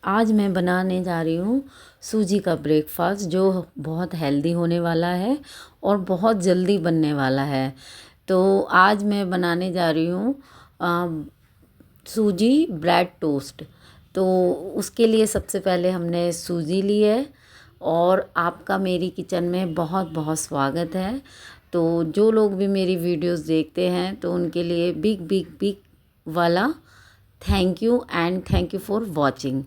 आज मैं बनाने जा रही हूँ सूजी का ब्रेकफास्ट जो बहुत हेल्दी होने वाला है और बहुत जल्दी बनने वाला है। तो आज मैं बनाने जा रही हूँ सूजी ब्रेड टोस्ट। तो उसके लिए सबसे पहले हमने सूजी ली है और आपका मेरी किचन में बहुत बहुत स्वागत है। तो जो लोग भी मेरी वीडियोस देखते हैं तो उनके लिए बिग बिग बिग वाला thank you and thank you for watching.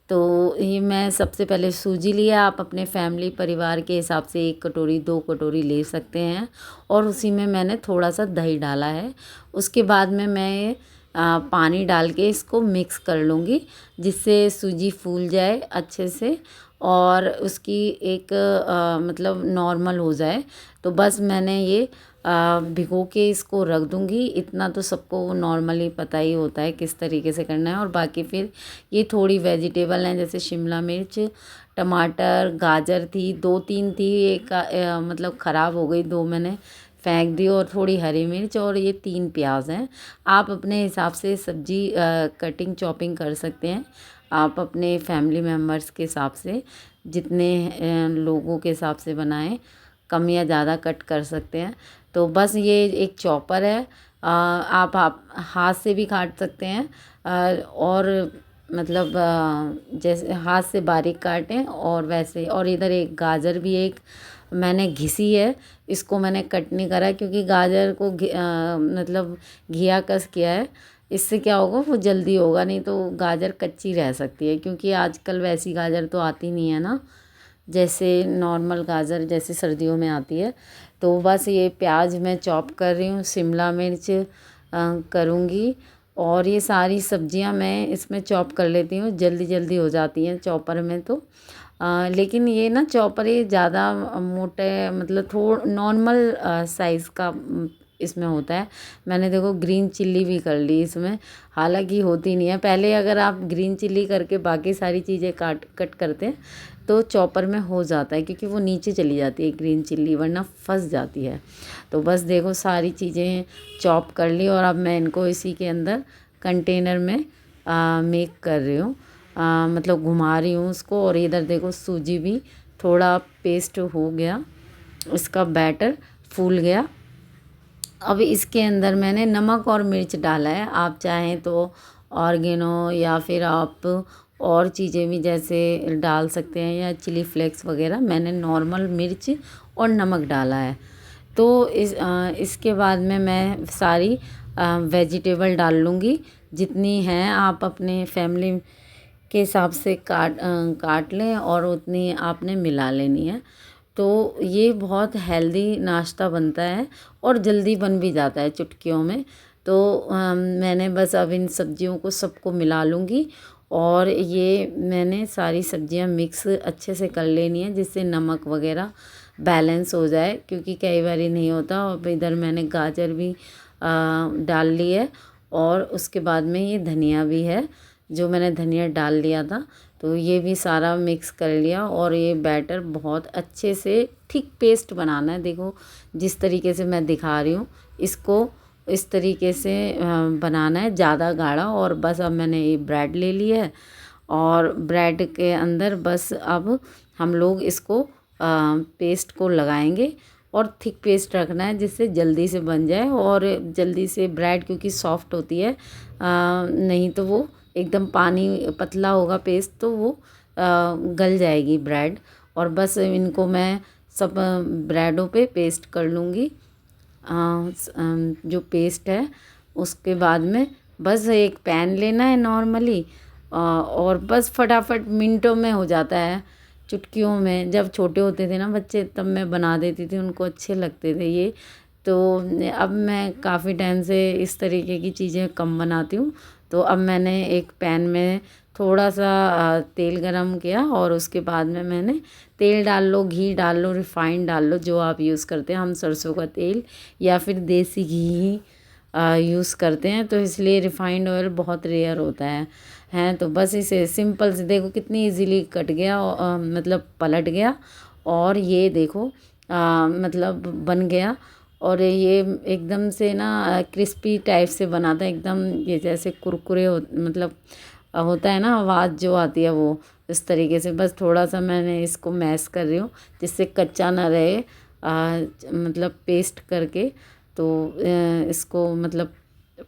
तो ये मैं सबसे पहले सूजी लिया। आप अपने फैमिली परिवार के हिसाब से 1 कटोरी 2 कटोरी ले सकते हैं और उसी में मैंने थोड़ा सा दही डाला है। उसके बाद में मैं पानी डाल के इसको मिक्स कर लूँगी जिससे सूजी फूल जाए अच्छे से और उसकी एक मतलब नॉर्मल हो जाए। तो बस मैंने ये भिगो के इसको रख दूँगी। इतना तो सबको नॉर्मली पता ही होता है किस तरीके से करना है। और बाकी फिर ये थोड़ी वेजिटेबल हैं जैसे शिमला मिर्च, टमाटर, गाजर थी 2-3 थी। एक मतलब ख़राब हो गई, 2 मैंने फेंक दी। और थोड़ी हरी मिर्च और ये 3 प्याज हैं। आप अपने हिसाब से सब्जी कटिंग चॉपिंग कर सकते हैं। आप अपने फैमिली मेम्बर्स के हिसाब से जितने लोगों के हिसाब से बनाएं, कम या ज़्यादा कट कर सकते हैं। तो बस ये एक चॉपर है। आप हाथ से भी काट सकते हैं और मतलब जैसे हाथ से बारीक काटें और वैसे। और इधर एक गाजर भी एक मैंने घिसी है। इसको मैंने कट नहीं करा क्योंकि गाजर को मतलब घिया कस किया है। इससे क्या होगा, वो जल्दी होगा, नहीं तो गाजर कच्ची रह सकती है क्योंकि आजकल वैसी गाजर तो आती नहीं है ना, जैसे नॉर्मल गाजर जैसे सर्दियों में आती है। तो बस ये प्याज मैं चॉप कर रही हूँ, शिमला मिर्च करूँगी और ये सारी सब्जियां मैं इसमें चॉप कर लेती हूँ। जल्दी जल्दी हो जाती हैं चॉपर में तो। लेकिन ये ना चॉपर ये ज़्यादा मोटे मतलब थोड़ा नॉर्मल साइज़ का इसमें होता है। मैंने देखो ग्रीन चिल्ली भी कर ली इसमें, हालांकि होती नहीं है। पहले अगर आप ग्रीन चिल्ली करके बाकी सारी चीज़ें कट करते हैं तो चॉपर में हो जाता है क्योंकि वो नीचे चली जाती है ग्रीन चिल्ली, वरना फंस जाती है। तो बस देखो सारी चीज़ें चॉप कर ली और अब मैं इनको इसी के अंदर कंटेनर में मेक कर रही हूँ, मतलब घुमा रही हूँ उसको। और इधर देखो सूजी भी थोड़ा पेस्ट हो गया, इसका बैटर फूल गया। अब इसके अंदर मैंने नमक और मिर्च डाला है। आप चाहें तो ऑर्गेनो या फिर आप और चीज़ें भी जैसे डाल सकते हैं या चिली फ्लेक्स वगैरह। मैंने नॉर्मल मिर्च और नमक डाला है। तो इसके बाद में मैं सारी वेजिटेबल डाल लूँगी जितनी हैं। आप अपने फैमिली के हिसाब से काट लें और उतनी आपने मिला लेनी है। तो ये बहुत हेल्दी नाश्ता बनता है और जल्दी बन भी जाता है चुटकियों में। तो मैंने बस अब इन सब्जियों को सबको मिला लूँगी और ये मैंने सारी सब्जियां मिक्स अच्छे से कर लेनी है जिससे नमक वगैरह बैलेंस हो जाए, क्योंकि कई बार नहीं होता। और इधर मैंने गाजर भी डाल ली है और उसके बाद में ये धनिया भी है जो मैंने धनिया डाल लिया था। तो ये भी सारा मिक्स कर लिया और ये बैटर बहुत अच्छे से थिक पेस्ट बनाना है। देखो जिस तरीके से मैं दिखा रही हूँ इसको इस तरीके से बनाना है, ज़्यादा गाढ़ा। और बस अब मैंने ये ब्रेड ले ली है और ब्रेड के अंदर बस अब हम लोग इसको पेस्ट को लगाएंगे और थिक पेस्ट रखना है जिससे जल्दी से बन जाए और जल्दी से ब्रेड क्योंकि सॉफ्ट होती है, नहीं तो वो एकदम पानी पतला होगा पेस्ट तो वो गल जाएगी ब्रेड। और बस इनको मैं सब ब्रेडों पे पेस्ट कर लूँगी जो पेस्ट है। उसके बाद में बस एक पैन लेना है नॉर्मली और बस फटाफट मिनटों में हो जाता है चुटकियों में। जब छोटे होते थे ना बच्चे तब मैं बना देती थी, उनको अच्छे लगते थे ये। तो अब मैं काफ़ी टाइम से इस तरीके की चीज़ें कम बनाती हूँ। तो अब मैंने एक पैन में थोड़ा सा तेल गरम किया और उसके बाद में मैंने तेल डाल लो, घी डाल लो, रिफाइंड डाल लो, जो आप यूज़ करते हैं। हम सरसों का तेल या फिर देसी घी ही यूज़ करते हैं, तो इसलिए रिफाइंड ऑयल बहुत रेयर होता है। तो बस इसे सिंपल से देखो कितनी इजीली कट गया मतलब पलट गया। और ये देखो मतलब बन गया और ये एकदम से ना क्रिस्पी टाइप से बना था एकदम, ये जैसे कुरकुरे हो मतलब होता है ना आवाज़ जो आती है वो इस तरीके से। बस थोड़ा सा मैंने इसको मैश कर रही हूँ जिससे कच्चा ना रहे, मतलब पेस्ट करके। तो इसको मतलब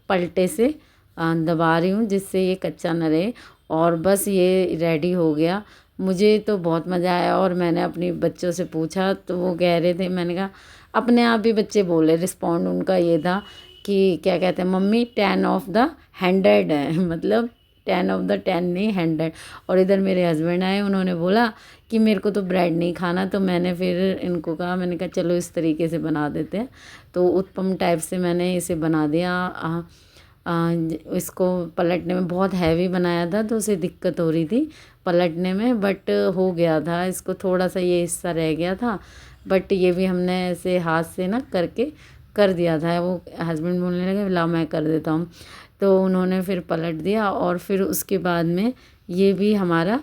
पलटे से दबा रही हूँ जिससे ये कच्चा ना रहे। और बस ये रेडी हो गया। मुझे तो बहुत मज़ा आया और मैंने अपने बच्चों से पूछा तो वो कह रहे थे, मैंने कहा अपने आप ही बच्चे बोले, रिस्पॉन्ड उनका ये था कि क्या कहते हैं मम्मी 10 ऑफ द 100 है, मतलब 10 ऑफ द 10 नहीं 100। और इधर मेरे हस्बैंड आए, उन्होंने बोला कि मेरे को तो ब्रेड नहीं खाना, तो मैंने फिर इनको कहा, मैंने कहा चलो इस तरीके से बना देते हैं। तो उत्पम टाइप से मैंने इसे बना दिया। इसको पलटने में बहुत हैवी बनाया था तो उसे दिक्कत हो रही थी पलटने में, बट हो गया था। इसको थोड़ा सा ये हिस्सा रह गया था, बट ये भी हमने ऐसे हाथ से ना करके कर दिया था। वो हस्बैंड बोलने लगे ला मैं कर देता हूँ, तो उन्होंने फिर पलट दिया। और फिर उसके बाद में ये भी हमारा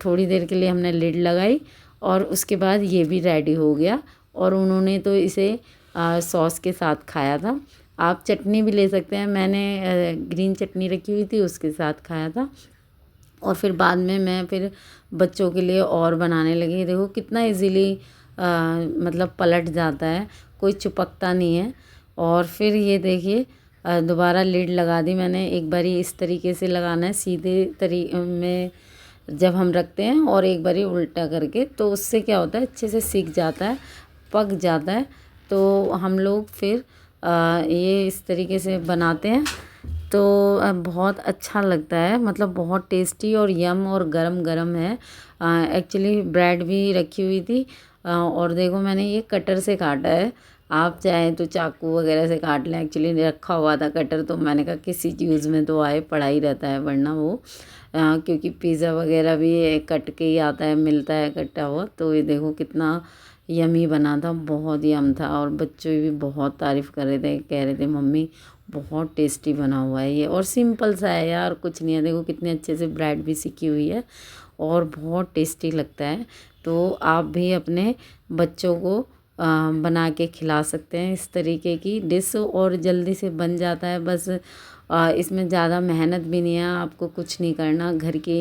थोड़ी देर के लिए हमने लिड लगाई और उसके बाद ये भी रेडी हो गया। और उन्होंने तो इसे सॉस के साथ खाया था। आप चटनी भी ले सकते हैं, मैंने ग्रीन चटनी रखी हुई थी उसके साथ खाया था। और फिर बाद में मैं फिर बच्चों के लिए और बनाने लगी। देखो कितना इजीली मतलब पलट जाता है, कोई चिपकता नहीं है। और फिर ये देखिए दोबारा लिड लगा दी मैंने। एक बारी इस तरीके से लगाना है सीधे में जब हम रखते हैं, और एक बारी उल्टा करके, तो उससे क्या होता है अच्छे से सीख जाता है, पक जाता है। तो हम लोग फिर ये इस तरीके से बनाते हैं तो बहुत अच्छा लगता है, मतलब बहुत टेस्टी और यम और गरम गरम है। एक्चुअली ब्रेड भी रखी हुई थी और देखो मैंने ये कटर से काटा है। आप चाहें तो चाकू वगैरह से काट लें, एक्चुअली रखा हुआ था कटर, तो मैंने कहा किसी चीज़ में तो आए, पड़ा ही रहता है वरना वो क्योंकि पिज़्ज़ा वगैरह भी कट के ही आता है, मिलता है कटा हुआ। तो ये देखो कितना यमी बना था, बहुत यम था। और बच्चे भी बहुत तारीफ़ कर रहे थे, कह रहे थे मम्मी बहुत टेस्टी बना हुआ है ये। और सिंपल सा है यार, कुछ नहीं है। देखो कितने अच्छे से ब्रेड भी सिकी हुई है और बहुत टेस्टी लगता है। तो आप भी अपने बच्चों को बना के खिला सकते हैं इस तरीके की डिश, और जल्दी से बन जाता है। बस इसमें ज़्यादा मेहनत भी नहीं है, आपको कुछ नहीं करना, घर के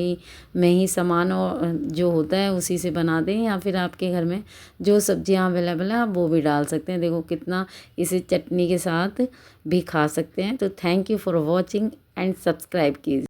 में ही सामान और जो होता है उसी से बना दें, या फिर आपके घर में जो सब्जियां अवेलेबल है आप वो भी डाल सकते हैं। देखो कितना, इसे चटनी के साथ भी खा सकते हैं। तो thank you for watching and subscribe कीजिए।